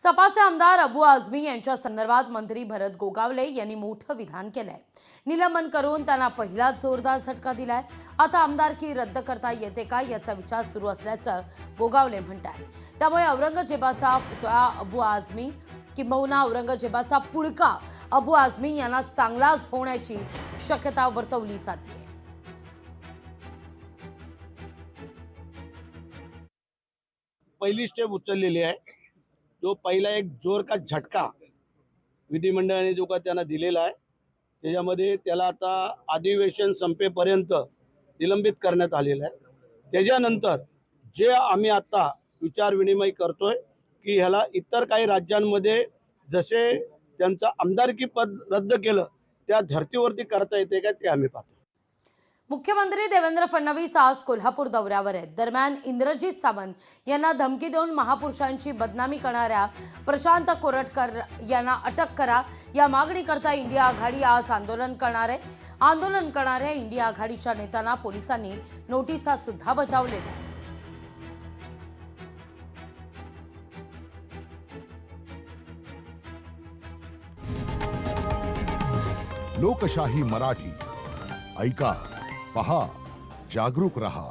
सपाचे आमदार अबू आझमी यांच्या संदर्भात मंत्री भरत गोगावले यांनी मोठं विधान केलंय। निलंबन करून त्यांना पहिलाच जोरदार झटका दिलाय। आता आमदारकी रद्द करता येते का याचा विचार सुरू असल्याचं गोगावले म्हणतात। त्यामुळे औरंगजेबाचा पुतळा अबू आझमी किंबहुना औरंगजेबाचा पुळका अबू आझमी यांना चांगलाच होण्याची शक्यता वर्तवली जाते। पहिली स्टेप उचललेली आहे। जो पहिला एक जोर का झटका विधिमंडळाने जो का त्यांना दिलेला आहे, त्याच्यामध्ये त्याला आता अधिवेशन संपेपर्यंत निलंबित करण्यात आलेलं आहे। त्याच्यानंतर जे आम्ही आता विचार विनिमय करतोय की ह्याला इतर काही राज्यांमध्ये जसे त्यांचं आमदारकी पद रद्द केलं त्या धर्तीवरती करता येते का ते आम्ही पाहतो। मुख्यमंत्री देवेंद्र फडणवीस आज कोल्हापूर दौऱ्यावर आहेत। दरम्यान इंद्रजित सावंत यांना धमकी देऊन महापुरुषांची बदनामी करणाऱ्या प्रशांत कोरटकर यांना अटक करा या मागणीकरता इंडिया आघाडी आज आंदोलन करणार आहे। आंदोलन करणाऱ्या इंडिया आघाडीच्या नेत्यांना पोलिसांनी नोटिसा सुद्धा बजावलेल्या आहेत। लोकशाही मराठी ऐका, पहा, जागरूक रहा।